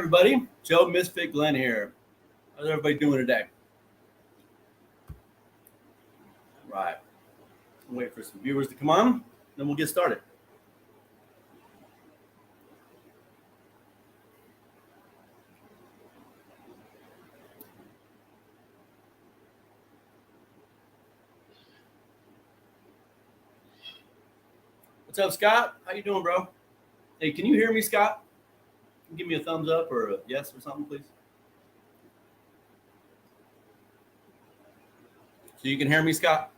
everybody. Joe Misfit Glenn here. How's everybody doing today? Right. Wait for some viewers to come on, then we'll get started. What's up, Scott? How you doing, bro? Hey, can you hear me, Scott? Give me a thumbs up or a yes or something, please. So you can hear me, Scott?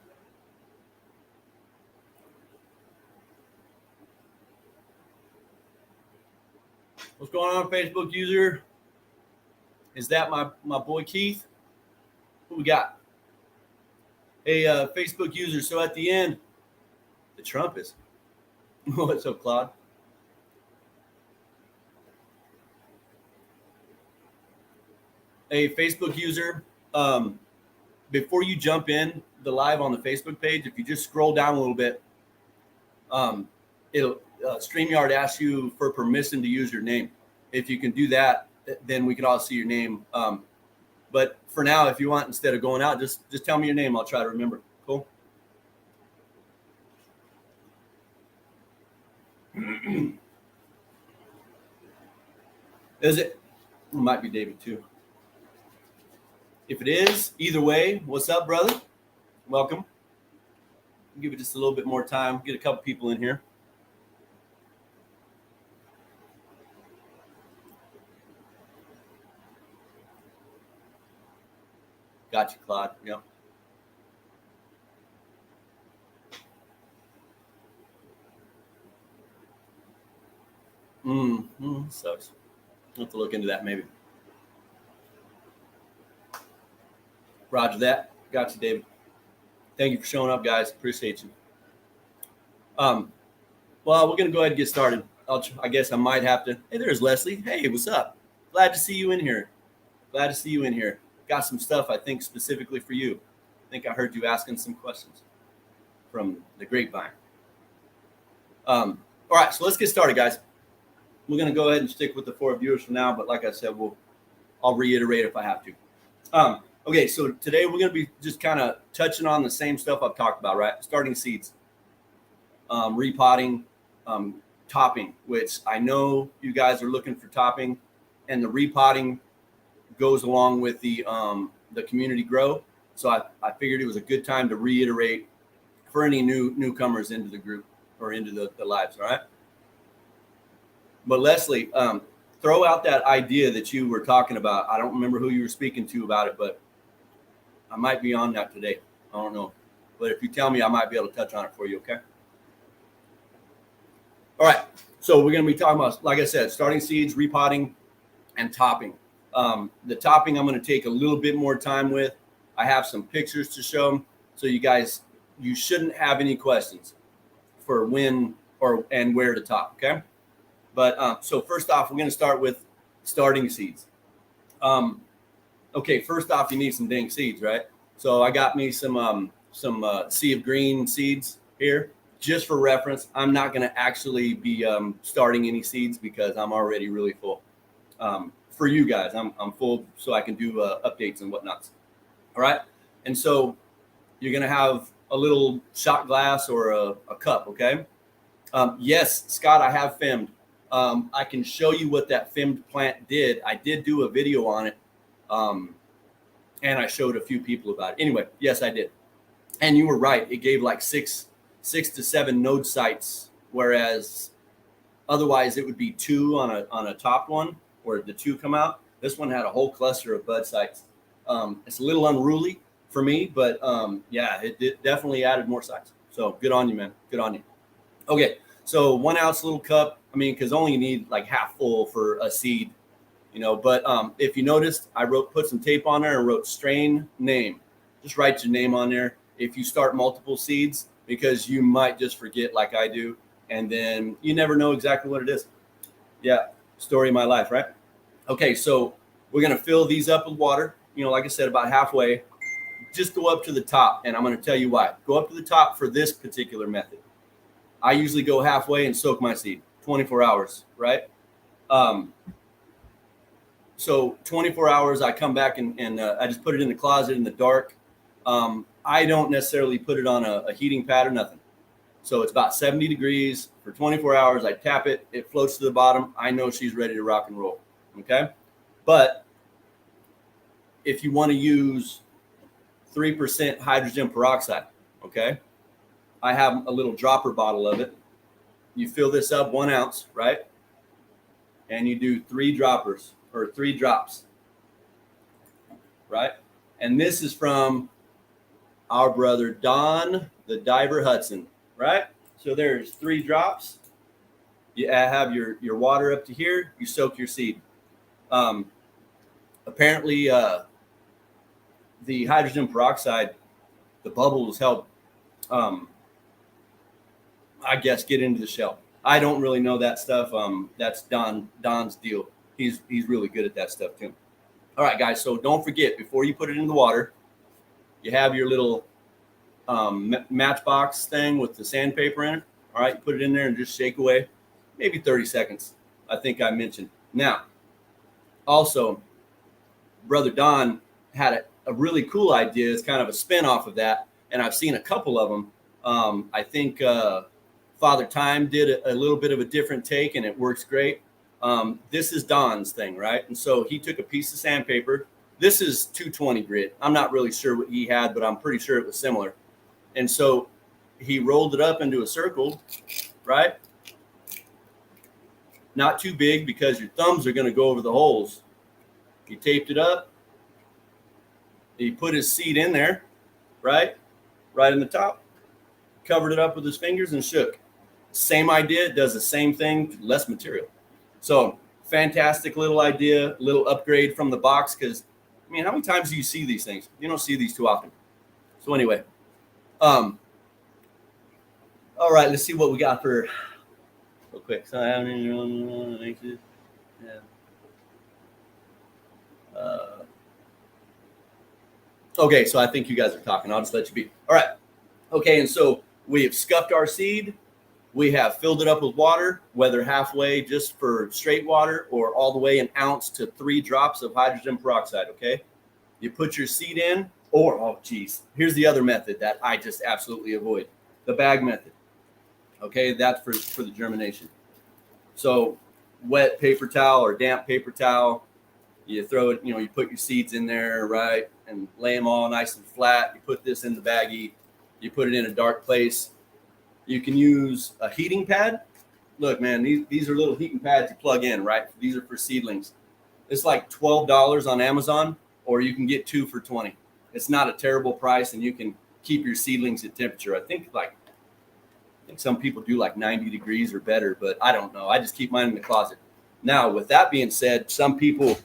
What's going on, Facebook user? Is that my boy Keith? Who we got? Hey, Facebook user. So at the end, the Trump is. What's up, Claude? Hey, Facebook user. Before you jump in the live on the Facebook page, if you just scroll down a little bit, it'll StreamYard asks you for permission to use your name. If you can do that, then we can all see your name. But for now, if you want, instead of going out, just tell me your name. I'll try to remember. Cool. Is it? It might be David too. If it is, either way, what's up, brother? Welcome. I'll give it just a little bit more time. Get a couple people in here. Gotcha, Claude. Yep. Sucks. I'll have to look into that maybe. Roger that. Got you, David. Thank you for showing up, guys. Appreciate you. Well, we're going to go ahead and get started. I guess I might have to. Hey, there's Leslie. Hey, what's up? Glad to see you in here. Glad to see you in here. Got some stuff, I think, specifically for you. I think I heard you asking some questions from the grapevine. All right, so let's get started, guys. We're going to go ahead and stick with the 4 viewers for now, but like I said, I'll reiterate if I have to. Okay, so today we're going to be just kind of touching on the same stuff I've talked about, right? Starting seeds, repotting, topping, which I know you guys are looking for topping, and the repotting goes along with the community grow. So I figured it was a good time to reiterate for any newcomers into the group or into the lives, all right? But Leslie, throw out that idea that you were talking about. I don't remember who you were speaking to about it, but I might be on that today. I don't know. But if you tell me, I might be able to touch on it for you, okay? All right. So we're going to be talking about, like I said, starting seeds, repotting, and topping. The topping I'm going to take a little bit more time with. I have some pictures to show them. So you shouldn't have any questions for when and where to top, okay? But so first off, we're going to start with starting seeds. Okay, first off, you need some dang seeds, right? So I got me some Sea of Green seeds here. Just for reference, I'm not going to actually be starting any seeds because I'm already really full. For you guys, I'm full so I can do updates and whatnots. All right, and so you're going to have a little shot glass or a cup, okay? Yes, Scott, I have femmed. I can show you what that femmed plant did. I did do a video on it. And I showed a few people about it. Anyway, yes, I did. And you were right. It gave like six to 7 node sites, whereas otherwise it would be 2 on a top one where the 2 come out. This one had a whole cluster of bud sites. It's a little unruly for me, but yeah, it definitely added more sites. So good on you, man. Good on you. Okay, so 1 ounce little cup. I mean, because only you need like half full for a seed. You know, but if you noticed, I put some tape on there and wrote strain name. Just write your name on there if you start multiple seeds, because you might just forget like I do, and then you never know exactly what it is. Yeah, story of my life, right? Okay, so we're gonna fill these up with water. You know, like I said, about halfway. Just go up to the top, and I'm gonna tell you why. Go up to the top for this particular method. I usually go halfway and soak my seed, 24 hours, right? So 24 hours, I come back and I just put it in the closet in the dark. I don't necessarily put it on a heating pad or nothing. So it's about 70 degrees for 24 hours. I tap it, it floats to the bottom. I know she's ready to rock and roll. Okay. But if you want to use 3% hydrogen peroxide, okay, I have a little dropper bottle of it. You fill this up 1 ounce, right? And you do 3 droppers or 3 drops, right? And this is from our brother Don, the Diver Hudson, right? So there's 3 drops. You have your water up to here. You soak your seed. Apparently, the hydrogen peroxide, the bubbles help, I guess, get into the shell. I don't really know that stuff. That's Don's deal. He's really good at that stuff too. All right, guys. So don't forget, before you put it in the water, you have your little matchbox thing with the sandpaper in it. All right, you put it in there and just shake away, maybe 30 seconds. I think I mentioned. Now, also, Brother Don had a really cool idea. It's kind of a spin off of that, and I've seen a couple of them. I think Father Time did a little bit of a different take, and it works great. This is Don's thing, right? And so he took a piece of sandpaper. This is 220 grit. I'm not really sure what he had, but I'm pretty sure it was similar. And so he rolled it up into a circle, right? Not too big because your thumbs are going to go over the holes. He taped it up. He put his seed in there, right? Right in the top. Covered it up with his fingers and shook. Same idea, it does the same thing, less material. So fantastic little idea, little upgrade from the box, because I mean, how many times do you see these things? You don't see these too often. So anyway, all right, let's see what we got for real quick. So I have any okay, so I think you guys are talking. I'll just let you be. All right. Okay, and so we have scuffed our seed. We have filled it up with water, whether halfway just for straight water or all the way 1 ounce to 3 drops of hydrogen peroxide, okay? You put your seed in, or, oh, geez, here's the other method that I just absolutely avoid, the bag method, okay? That's for the germination. So wet paper towel or damp paper towel, you throw it, you put your seeds in there, right, and lay them all nice and flat. You put this in the baggie. You put it in a dark place. You can use a heating pad. Look, man, these are little heating pads you plug in, right? These are for seedlings. It's like $12 on Amazon, or you can get 2 for $20. It's not a terrible price, and you can keep your seedlings at temperature. I think some people do like 90 degrees or better, but I don't know. I just keep mine in the closet. Now, with that being said, some people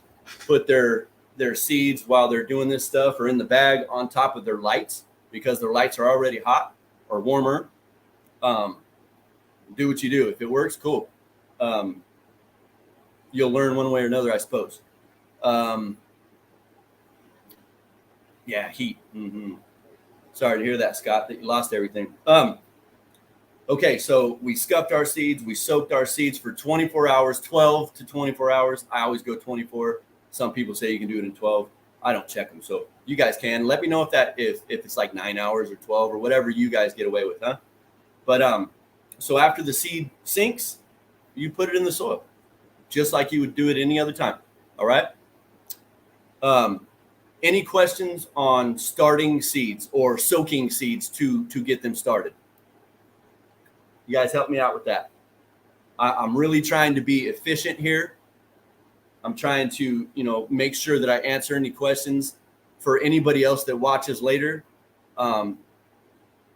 put their seeds while they're doing this stuff or in the bag on top of their lights because their lights are already hot or warmer. Do what you do. If it works, cool. You'll learn one way or another, I suppose. Yeah, heat. Mm-hmm. Sorry to hear that, Scott, that you lost everything. Okay, so we scuffed our seeds. We soaked our seeds for 24 hours, 12 to 24 hours. I always go 24. Some people say you can do it in 12. I don't check them. So you guys can. Let me know if it's like 9 hours or 12 or whatever you guys get away with, huh? But so after the seed sinks, you put it in the soil, just like you would do it any other time. All right. Any questions on starting seeds or soaking seeds to get them started? You guys help me out with that. I'm really trying to be efficient here. I'm trying to, make sure that I answer any questions for anybody else that watches later.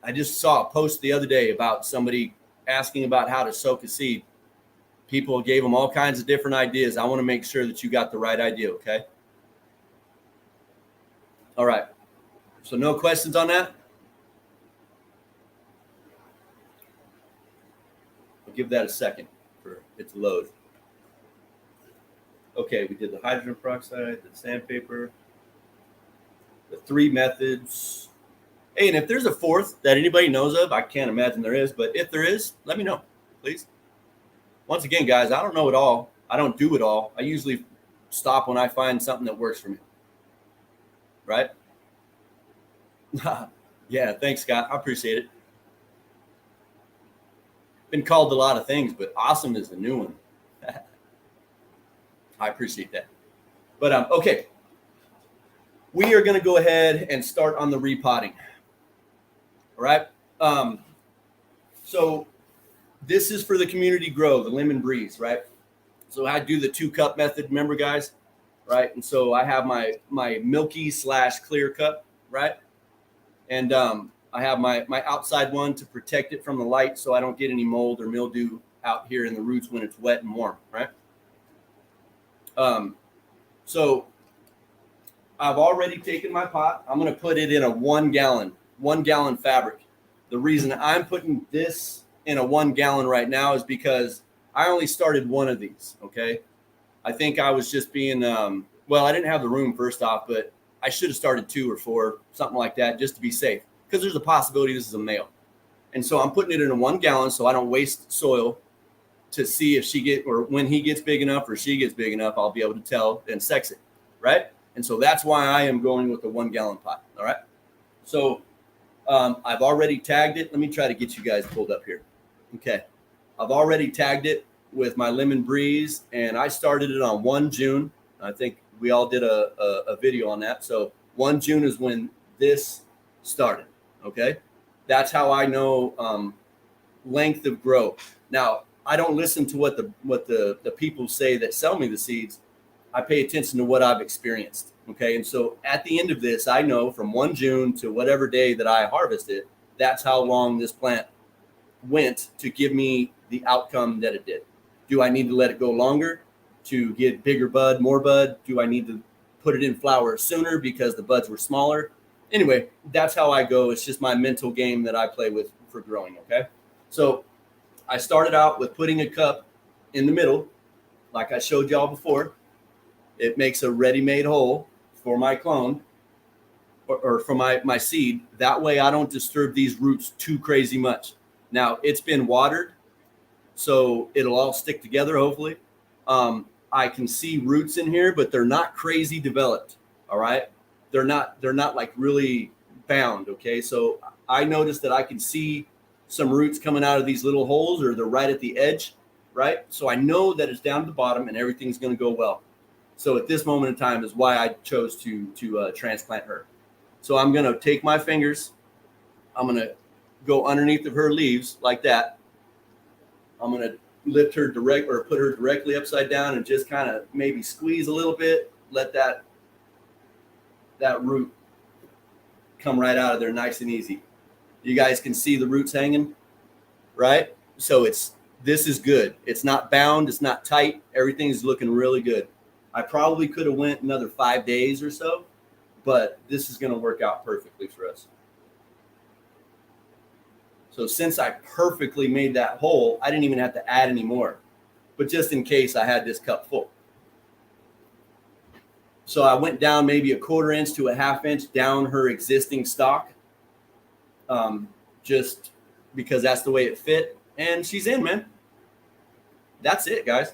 I just saw a post the other day about somebody asking about how to soak a seed. People gave them all kinds of different ideas. I want to make sure that you got the right idea, okay? All right. So no questions on that? I'll give that a second for it to load. Okay, we did the hydrogen peroxide, the sandpaper, the 3 methods. Hey, and if there's a 4th that anybody knows of, I can't imagine there is, but if there is, let me know, please. Once again, guys, I don't know it all. I don't do it all. I usually stop when I find something that works for me. Right? Yeah, thanks, Scott. I appreciate it. Been called a lot of things, but awesome is the new one. I appreciate that. But okay, we are going to go ahead and start on the repotting. All right. So this is for the community grow, the lemon breeze, right? So I do the 2-cup method, remember, guys? Right. And so I have my milky / clear cup, right? And I have my outside one to protect it from the light so I don't get any mold or mildew out here in the roots when it's wet and warm, right? So I've already taken my pot. I'm going to put it in a 1 gallon fabric. The reason I'm putting this in a 1 gallon right now is because I only started one of these. Okay. I think I was just being, well, I didn't have the room first off, but I should have started 2 or 4, something like that, just to be safe. Because there's a possibility this is a male. And so I'm putting it in a 1 gallon so I don't waste soil, to see if or when he gets big enough or she gets big enough, I'll be able to tell and sex it. Right. And so that's why I am going with the 1 gallon pot. All right. So I've already tagged it. Let me try to get you guys pulled up here. Okay. I've already tagged it with my lemon breeze, and I started it on 1 June. I think we all did a video on that. So 1 June is when this started. Okay. That's how I know length of grow. Now, I don't listen to what the people say that sell me the seeds. I pay attention to what I've experienced. Okay. And so at the end of this, I know from 1 June to whatever day that I harvest it, that's how long this plant went to give me the outcome that it did. Do I need to let it go longer to get bigger bud, more bud? Do I need to put it in flower sooner because the buds were smaller? Anyway, that's how I go. It's just my mental game that I play with for growing. Okay. So I started out with putting a cup in the middle, like I showed y'all before. It makes a ready-made hole for my clone or for my seed. That way I don't disturb these roots too crazy much. Now, it's been watered, so it'll all stick together, hopefully. I can see roots in here, but they're not crazy developed, all right? They're not like really bound, okay? So I noticed that I can see some roots coming out of these little holes, or they're right at the edge, right? So I know that it's down at the bottom and everything's going to go well. So at this moment in time is why I chose to transplant her. So I'm going to take my fingers. I'm going to go underneath of her leaves like that. I'm going to lift her put her directly upside down and just kind of maybe squeeze a little bit. Let that root come right out of there nice and easy. You guys can see the roots hanging, right? So this is good. It's not bound. It's not tight. Everything is looking really good. I probably could have went another 5 days or so, but this is going to work out perfectly for us. So since I perfectly made that hole, I didn't even have to add any more, but just in case I had this cup full. So I went down maybe 1/4 inch to 1/2 inch down her existing stalk, just because that's the way it fit. And she's in, man. That's it, guys.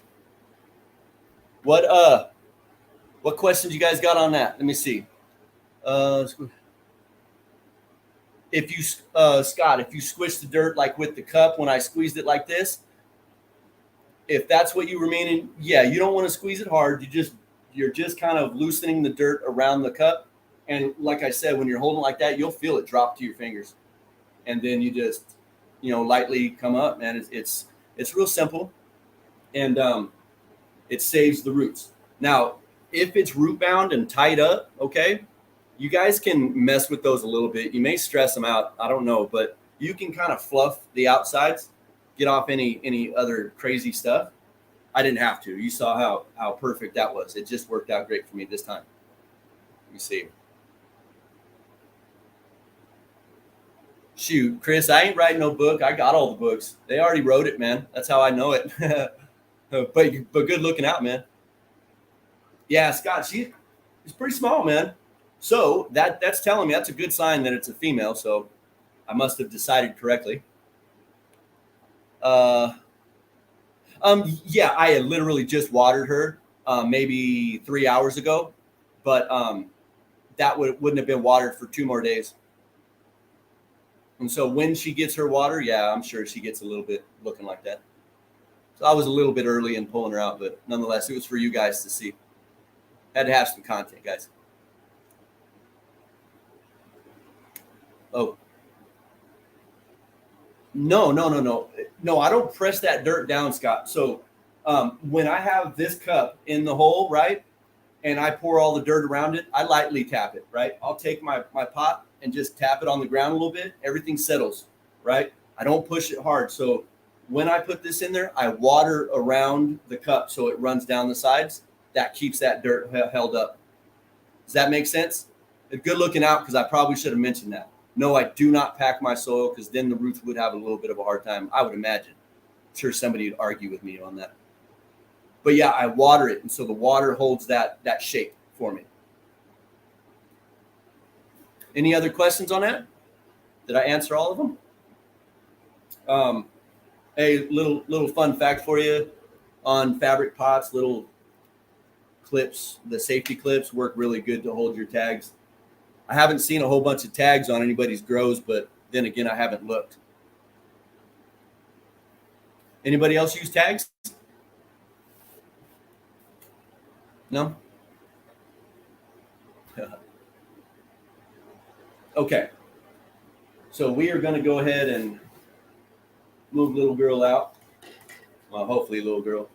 What questions you guys got on that? Let me see. If you, Scott, if you squish the dirt like with the cup when I squeezed it like this, if that's what you were meaning, yeah, you don't want to squeeze it hard. You're just kind of loosening the dirt around the cup. And like I said, when you're holding it like that, you'll feel it drop to your fingers. And then you just, lightly come up, man. It's real simple. And it saves the roots. Now, if it's root bound and tied up, okay, you guys can mess with those a little bit. You may stress them out. I don't know, but you can kind of fluff the outsides, get off any other crazy stuff. I didn't have to. You saw how perfect that was. It just worked out great for me this time. Let me see. Shoot, Chris, I ain't writing no book. I got all the books. They already wrote it, man. That's how I know it. but good looking out, man. Yeah, Scott, she's pretty small, man. So that's telling me that's a good sign that it's a female. So I must have decided correctly. Yeah, I had literally just watered her. maybe 3 hours ago, but that wouldn't have been watered for 2 more days. And so when she gets her water, yeah, I'm sure she gets a little bit looking like that. So I was a little bit early in pulling her out, but nonetheless, it was for you guys to see. Had to have some content, guys. Oh. No. No, I don't press that dirt down, Scott. So when I have this cup in the hole, right, and I pour all the dirt around it, I lightly tap it, right? I'll take my pot and just tap it on the ground a little bit. Everything settles, right? I don't push it hard. So when I put this in there, I water around the cup so it runs down the sides. That keeps that dirt held up. Does that make sense? Good looking out, because I probably should have mentioned that. No, I do not pack my soil, because then the roots would have a little bit of a hard time, I would imagine. I'm sure somebody would argue with me on that. But yeah, I water it, and so the water holds that shape for me. Any other questions on that? Did I answer all of them? A little fun fact for you on fabric pots, little clips, the safety clips work really good to hold your tags. I haven't seen a whole bunch of tags on anybody's grows, but then again, I haven't looked. Anybody else use tags? No? Okay. So we are going to go ahead and move little girl out. Well, hopefully little girl.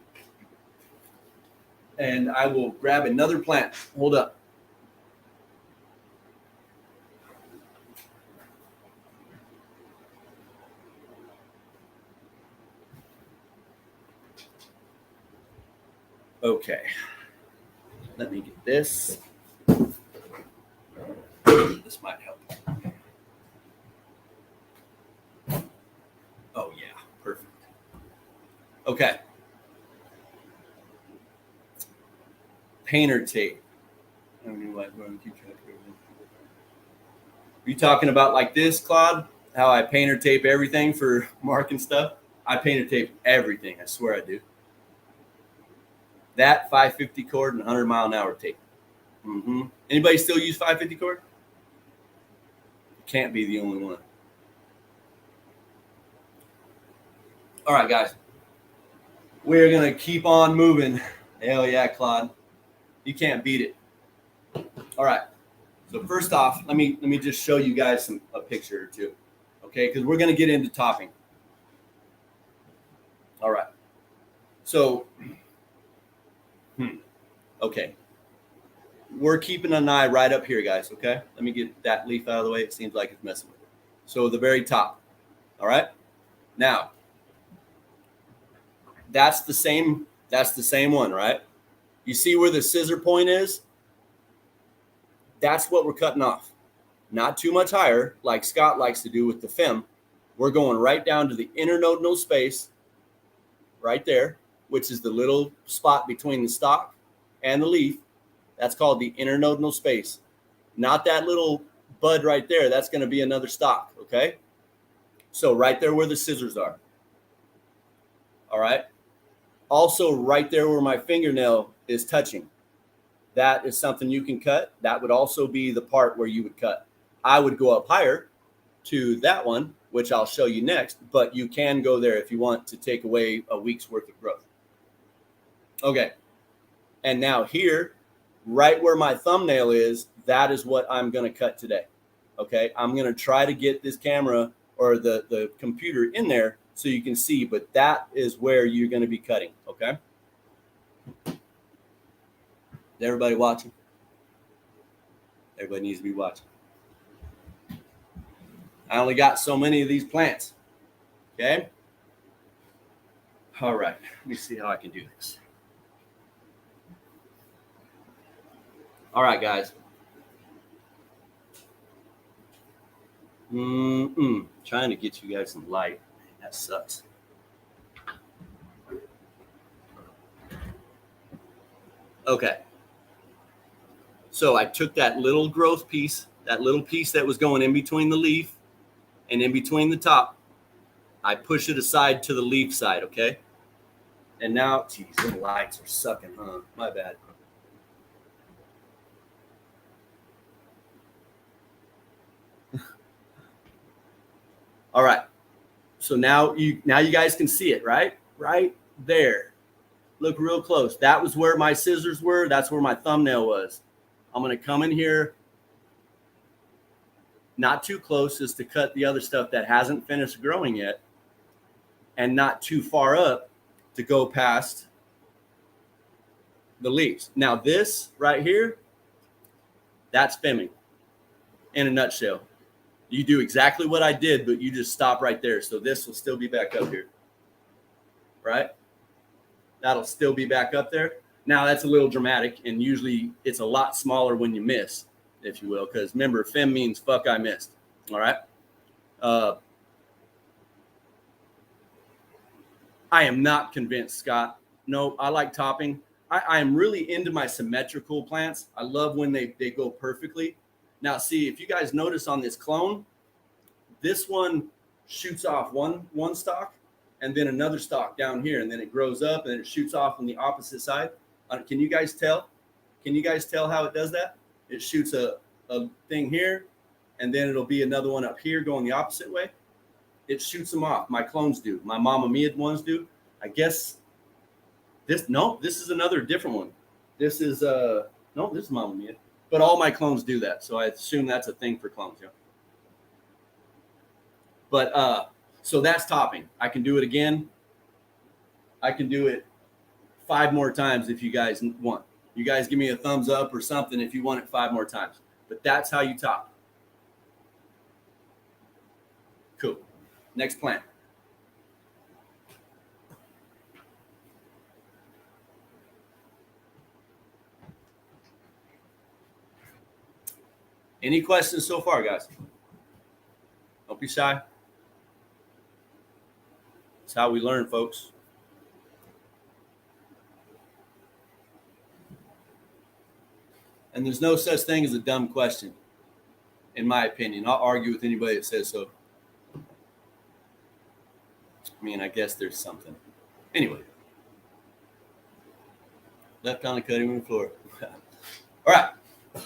And I will grab another plant. Hold up. Okay. Let me get this. This might help. Oh, yeah. Perfect. Okay. Painter tape. I don't know why I'm going to keep track of everything. Are you talking about like this, Claude? How I painter tape everything for marking stuff? I painter tape everything. I swear I do. That 550 cord and 100 mile an hour tape. Anybody still use 550 cord? Can't be the only one. All right, guys. We're going to keep on moving. Hell yeah, Claude. You can't beat it. All right. So first off, let me just show you guys a picture or two. Okay, because we're going to get into topping. All right. So okay. We're keeping an eye right up here, guys, okay? Let me get that leaf out of the way. It seems like it's messing with it. So the very top, all right? Now, that's the same one, right? You see where the scissor point is? That's what we're cutting off. Not too much higher, like Scott likes to do with the FEM. We're going right down to the internodal space, right there, which is the little spot between the stalk and the leaf. That's called the internodal space. Not that little bud right there. That's going to be another stalk, okay? So right there where the scissors are. All right? Also right there where my fingernail is touching. That is something you can cut. That would also be the part where you would cut. I would go up higher to that one, which I'll show you next, but you can go there if you want to take away a week's worth of growth. Okay. And now here, right where my thumbnail is, that is what I'm going to cut today. Okay. I'm going to try to get this camera or the computer in there so you can see, but that is where you're going to be cutting. Okay. Is everybody watching? Everybody needs to be watching. I only got so many of these plants. Okay. All right. Let me see how I can do this. All right, guys. Trying to get you guys some light. That sucks. Okay. So I took that little growth piece, that little piece that was going in between the leaf and in between the top. I push it aside to the leaf side, okay? And now, geez, the lights are sucking, huh? My bad. All right. So now you guys can see it, right? Right there. Look real close. That was where my scissors were. That's where my thumbnail was. I'm going to come in here, not too close as to cut the other stuff that hasn't finished growing yet, and not too far up to go past the leaves. Now this right here, that's femming in a nutshell. You do exactly what I did, but you just stop right there. So this will still be back up here, right? That'll still be back up there. Now that's a little dramatic, and usually it's a lot smaller when you miss, if you will, because remember, fem means fuck, I missed. All right. I am not convinced, Scott. No, I like topping. I am really into my symmetrical plants. I love when they go perfectly. Now, see, if you guys notice on this clone, this one shoots off one stalk and then another stalk down here, and then it grows up and then it shoots off on the opposite side. Can you guys tell? Can you guys tell how it does that? It shoots a thing here, and then it'll be another one up here going the opposite way. It shoots them off. My clones do. My Mama Mia ones do. I guess this is another different one. This is this is Mama Mia. But all my clones do that, so I assume that's a thing for clones, yeah. But so that's topping. I can do it again. I can do it 5 more times if you guys want. You guys give me a thumbs up or something if you want it 5 more times. But that's how you top. Cool. Next plant. Any questions so far, guys? Don't be shy. It's how we learn, folks. And there's no such thing as a dumb question, in my opinion. I'll argue with anybody that says so. I mean, I guess there's something. Anyway. Left on the cutting room floor. All right.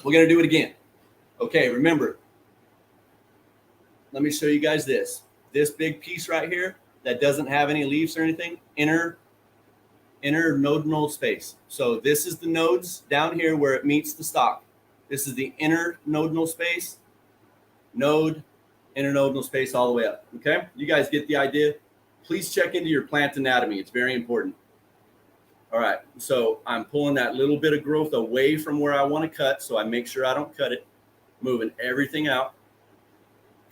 We're going to do it again. Okay, remember. Let me show you guys this. This big piece right here that doesn't have any leaves or anything, inner nodal space. So this is the nodes down here where it meets the stalk. This is the inner nodal space, node, inner nodal space all the way up. Okay, you guys get the idea? Please check into your plant anatomy. It's very important. All right, so I'm pulling that little bit of growth away from where I want to cut, so I make sure I don't cut it, moving everything out,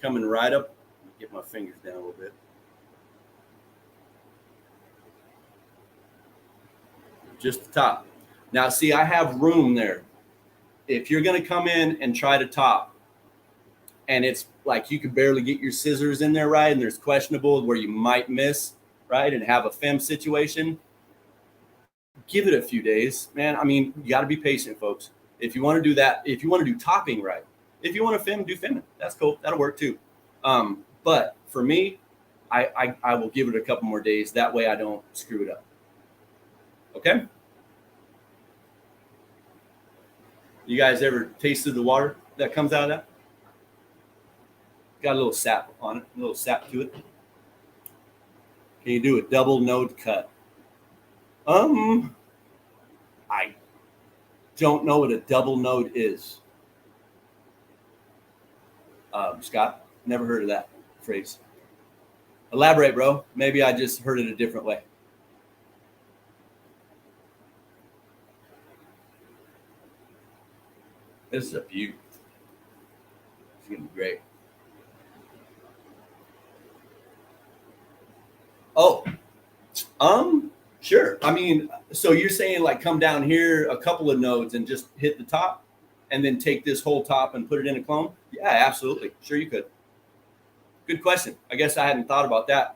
coming right up. Get my fingers down a little bit. Just the top. Now, see, I have room there. If you're going to come in and try to top, and it's like you could barely get your scissors in there right, and there's questionable where you might miss, right, and have a fem situation, give it a few days, man. I mean, you got to be patient, folks. If you want to do that, if you want to do topping right, if you want to fem, do femming. That's cool. That'll work too. But for me, I will give it a couple more days. That way I don't screw it up. Okay? You guys ever tasted the water that comes out of that? Got a little sap on it, a little sap to it. Can you do a double node cut? I don't know what a double node is. Scott, never heard of that phrase. Elaborate, bro. Maybe I just heard it a different way. This is a beaut. It's gonna be great. Oh, sure. I mean, so you're saying like come down here a couple of nodes and just hit the top and then take this whole top and put it in a clone? Yeah, absolutely. Sure you could. Good question. I guess I hadn't thought about that.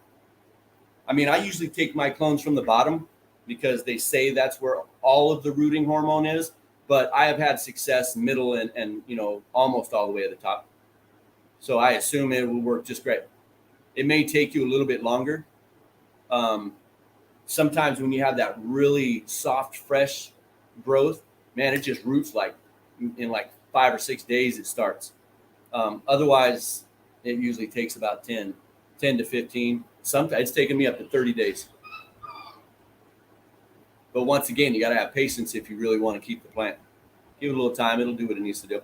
I mean, I usually take my clones from the bottom because they say that's where all of the rooting hormone is, but I have had success middle and you know, almost all the way to the top. So I assume it will work just great. It may take you a little bit longer. sometimes when you have that really soft, fresh growth, man, it just roots like in like 5 or 6 days it starts. Otherwise, it usually takes about 10 to 15. Sometimes it's taken me up to 30 days. But once again, you got to have patience if you really want to keep the plant. Give it a little time; it'll do what it needs to do.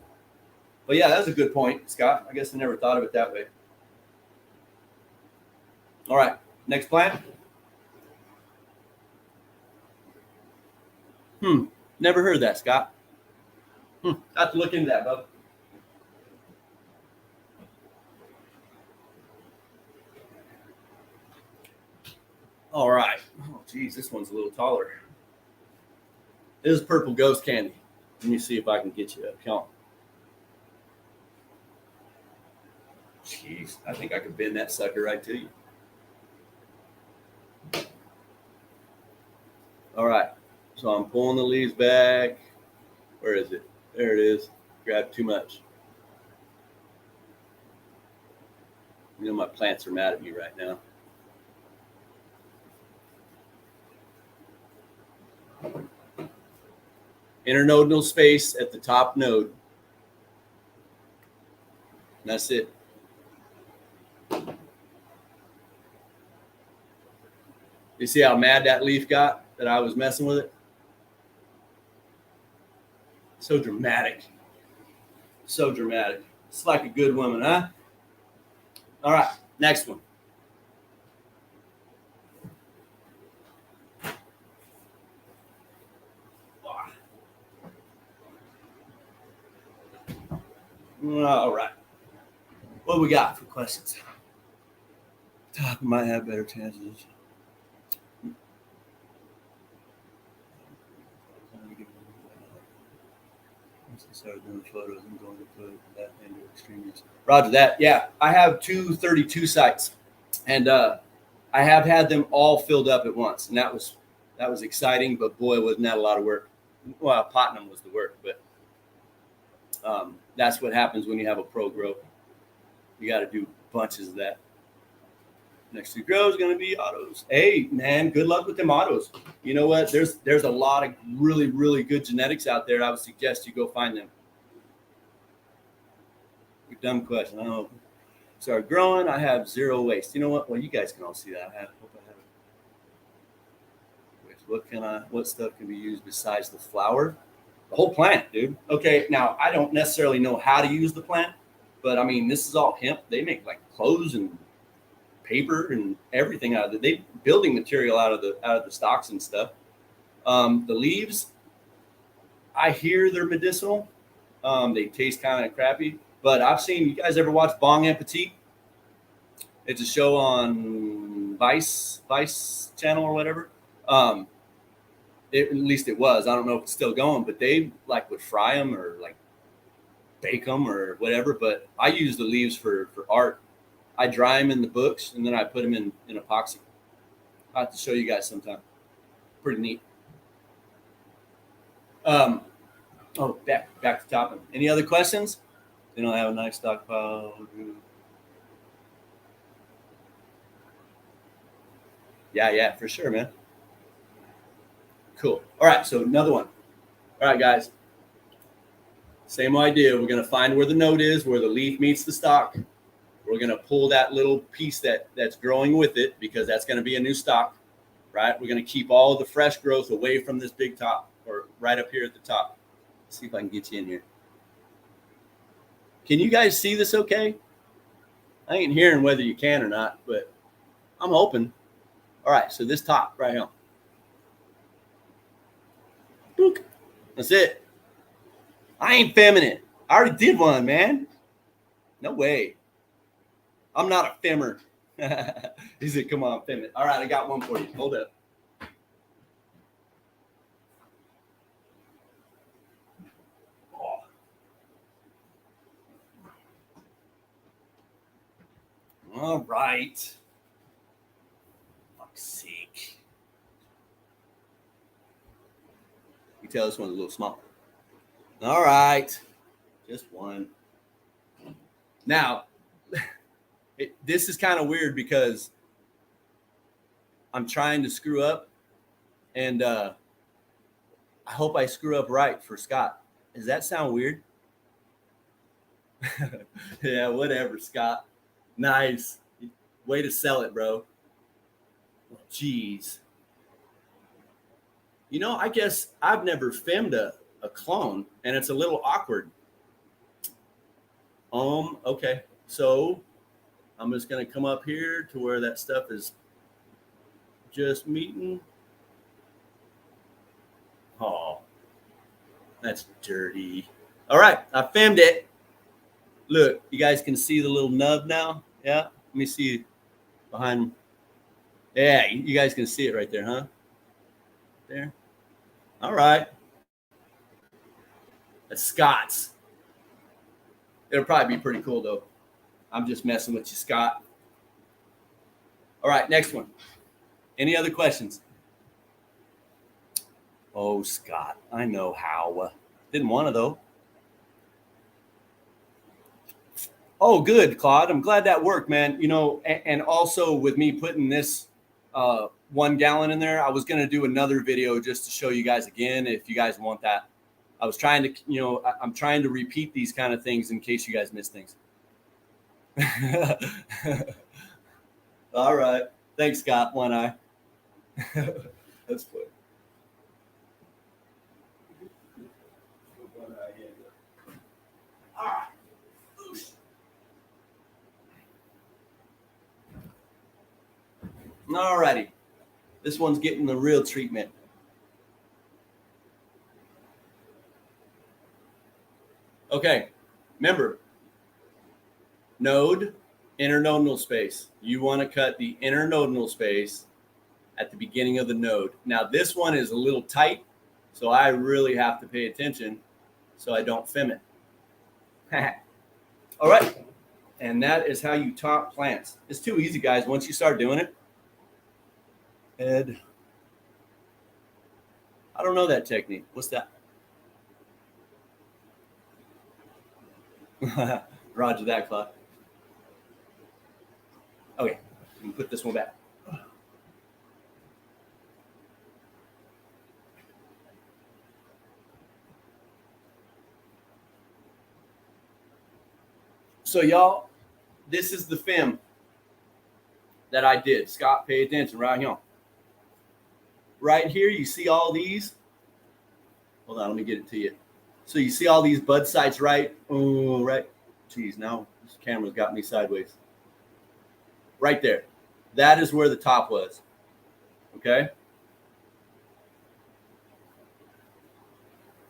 But yeah, that's a good point, Scott. I guess I never thought of it that way. All right, next plant. Never heard of that, Scott. I have to look into that, bub. All right. Oh, geez, this one's a little taller. This is purple ghost candy. Let me see if I can get you a count. Jeez, I think I could bend that sucker right to you. All right. So I'm pulling the leaves back. Where is it? There it is. Grabbed too much. You know, my plants are mad at me right now. Internodal space at the top node. And that's it. You see how mad that leaf got that I was messing with it? So dramatic. So dramatic. It's like a good woman, huh? All right, next one. All right. What do we got for questions? Top might have better chances. Once I started doing photos, I'm going to put that into extreme use. Roger that. Yeah, I have 232 sites, and I have had them all filled up at once, and that was exciting. But boy, wasn't that a lot of work. Well, potting them was the work, but that's what happens when you have a pro grow. You got to do bunches of that. Next to grow is going to be autos. Hey, man, good luck with them autos. You know what? There's a lot of really, really good genetics out there. I would suggest you go find them. Dumb question. I don't know. Start growing. I have zero waste. You know what? Well, you guys can all see that. I hope I have it. What stuff can be used besides the flower? The whole plant, dude. Okay, now I don't necessarily know how to use the plant, but I mean, this is all hemp. They make like clothes and paper and everything out of it. They building material out of the stalks and stuff. The leaves, I hear they're medicinal. They taste kind of crappy, but I've seen. You guys ever watch Bong Appetit? It's a show on Vice channel or whatever. At least it was. I don't know if it's still going, but they like would fry them or like bake them or whatever. But I use the leaves for art. I dry them in the books and then I put them in epoxy. I'll have to show you guys sometime. Pretty neat. Back to topping. Any other questions? They don't have a nice stockpile. Yeah, for sure, man. Cool. All right, so another one. All right, guys. Same idea. We're going to find where the node is, where the leaf meets the stalk. We're going to pull that little piece that's growing with it because that's going to be a new stalk, right? We're going to keep all of the fresh growth away from this big top or right up here at the top. Let's see if I can get you in here. Can you guys see this okay? I ain't hearing whether you can or not, but I'm hoping. All right, so this top right here. Book. That's it. I ain't feminine. I already did one, man. No way. I'm not a femmer. He said, come on, feminine. All right, I got one for you. Hold up. Oh. All right. Fuck's sake. You tell this one's a little small. All right. Just one. Now, this is kind of weird because I'm trying to screw up And I hope I screw up right for Scott. Does that sound weird? Yeah, whatever, Scott. Nice. Way to sell it, bro. Jeez. You know, I guess I've never filmed a clone, and it's a little awkward. Okay. So I'm just gonna come up here to where that stuff is just meeting. Oh, that's dirty. All right, I filmed it. Look, you guys can see the little nub now. Yeah, let me see behind. Yeah, you guys can see it right there, huh? There. All right. That's Scott's. It'll probably be pretty cool though. I'm just messing with you, Scott. All right, next one. Any other questions? Oh, Scott, I know how. Didn't want to though. Oh, good, Claude. I'm glad that worked, man. You know, and also with me putting this 1 gallon in there, I was going to do another video just to show you guys again if you guys want that. I was trying to, you know, I'm trying to repeat these kind of things in case you guys miss things. All right. Thanks, Scott. One eye. That's funny. All right. All righty. This one's getting the real treatment. Okay. Remember, node, internodal space. You want to cut the internodal space at the beginning of the node. Now, this one is a little tight, so I really have to pay attention so I don't fem it. All right. And that is how you top plants. It's too easy, guys, once you start doing it. Ed. I don't know that technique. What's that? Roger that, Claude. Okay, let me put this one back. So, y'all, this is the film that I did. Scott, pay attention right here. Right here, you see all these. Hold on, let me get it to you. So you see all these bud sites, right? Oh, right. Geez, now this camera's got me sideways. Right there. That is where the top was. Okay?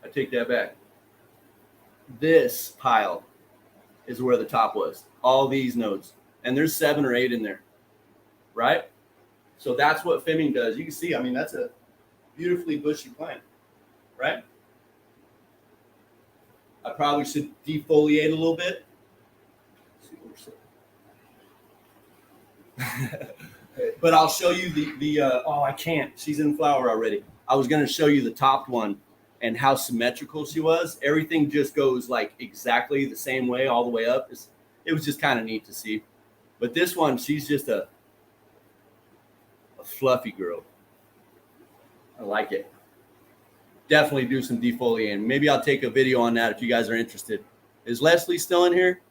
I take that back. This pile is where the top was. All these nodes. And there's 7 or 8 in there. Right? So that's what femming does. You can see, I mean, that's a beautifully bushy plant. Right? I probably should defoliate a little bit. But I'll show you the oh, I can't. She's in flower already. I was going to show you the top one and how symmetrical she was. Everything just goes like exactly the same way all the way up. It was just kind of neat to see. But this one, she's just a fluffy girl. I like it. Definitely do some defoliating. Maybe I'll take a video on that if you guys are interested. Is Leslie still in here?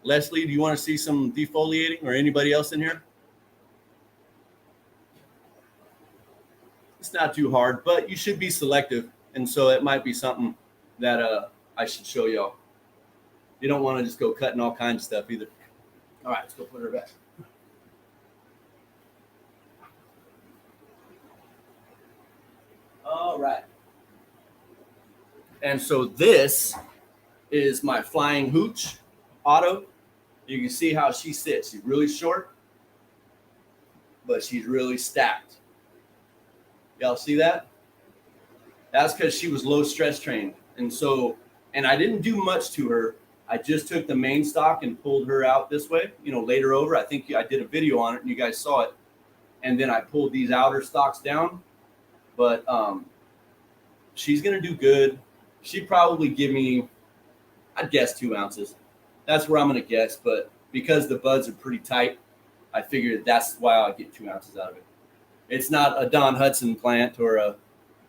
Leslie, do you want to see some defoliating, or anybody else in here? It's not too hard, but you should be selective. And so it might be something that I should show y'all. You don't want to just go cutting all kinds of stuff either. All right, let's go put her back. All right. And so this is my flying hooch auto. You can see how she sits. She's really short, but she's really stacked. Y'all see that? That's because she was low stress trained. And so, and I didn't do much to her. I just took the main stock and pulled her out this way, you know, laid her over. I think I did a video on it and you guys saw it. And then I pulled these outer stalks down. But she's going to do good. She'd probably give me, I'd guess 2 ounces. That's where I'm going to guess. But because the buds are pretty tight, I figured that's why I'll get 2 ounces out of it. It's not a Don Hudson plant or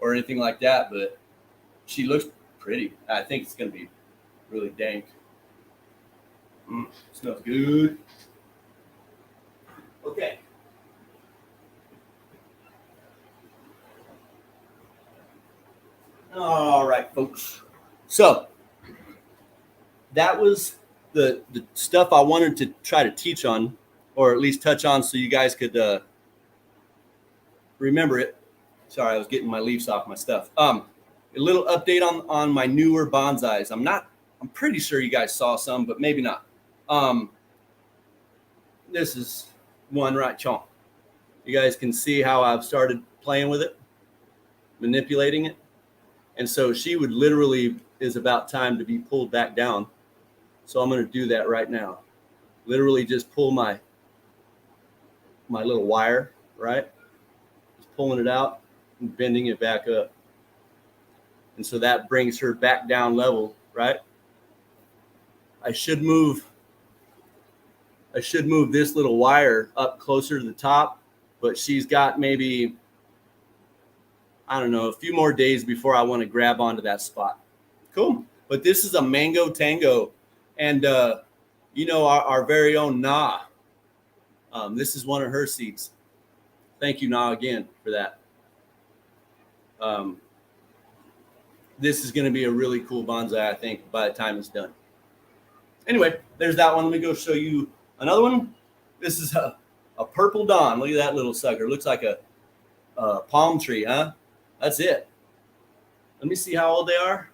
anything like that, but she looks pretty. I think it's going to be really dank. Smells good. Okay. All right, folks. So that was the stuff I wanted to try to teach on, or at least touch on, so you guys could remember it. Sorry, I was getting my leaves off my stuff. A little update on my newer bonsais. I'm pretty sure you guys saw some, but maybe not. This is one right chomp. You guys can see how I've started playing with it, manipulating it. And so she would literally is about time to be pulled back down. So I'm going to do that right now. Literally just pull my little wire, right? Just pulling it out and bending it back up. And so that brings her back down level, right? I should move this little wire up closer to the top, but she's got maybe, I don't know, a few more days before I want to grab onto that spot. Cool. But this is a mango tango. And, our very own Na. This is one of her seeds. Thank you, Na, again for that. This is going to be a really cool bonsai, I think, by the time it's done. Anyway, there's that one. Let me go show you another one. This is a purple dawn. Look at that little sucker. Looks like a palm tree, huh? That's it. Let me see how old they are.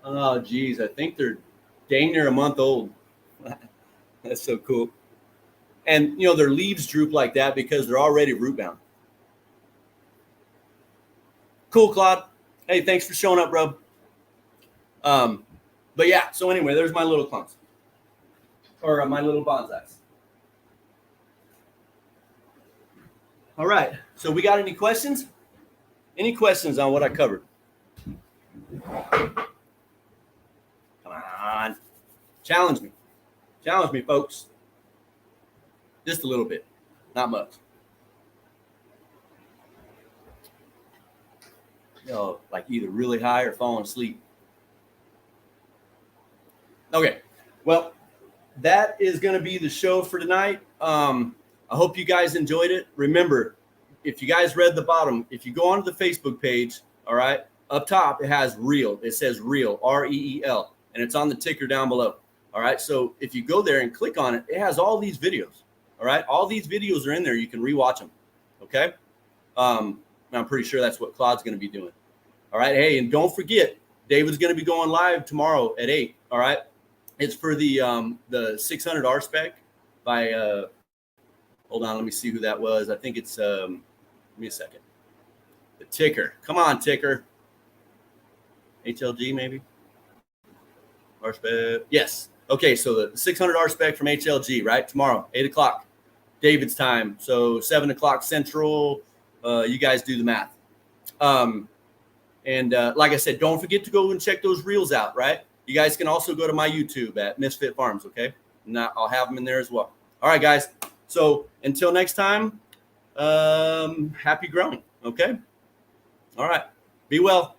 Oh, geez. I think they're dang near a month old. That's so cool. And, their leaves droop like that because they're already root bound. Cool, Claude. Hey, thanks for showing up, bro. But yeah, so anyway, there's my little clumps. Or my little bonsais. All right. So we got any questions? Any questions on what I covered? Come on. Challenge me. Challenge me, folks. Just a little bit. Not much. Like either really high or falling asleep. Okay. Well, that is going to be the show for tonight. I hope you guys enjoyed it. Remember, if you guys read the bottom, if you go onto the Facebook page, all right, up top, it has Reel. It says Reel, REEL, and it's on the ticker down below. All right. So if you go there and click on it, it has all these videos. All right. All these videos are in there. You can rewatch them. Okay. I'm pretty sure that's what Claude's going to be doing. All right. Hey, and don't forget, David's going to be going live tomorrow at 8. All right. It's for the 600 R spec by, hold on, let me see who that was. I think it's, give me a second. The ticker. Come on, ticker. HLG maybe? R spec. Yes. Okay, so the 600 R spec from HLG, right? Tomorrow, 8 o'clock. David's time. So 7 o'clock Central. You guys do the math. And like I said, don't forget to go and check those reels out, right? You guys can also go to my YouTube at Misfit Farms, okay? And I'll have them in there as well. All right, guys. So until next time, happy growing, okay? All right. Be well.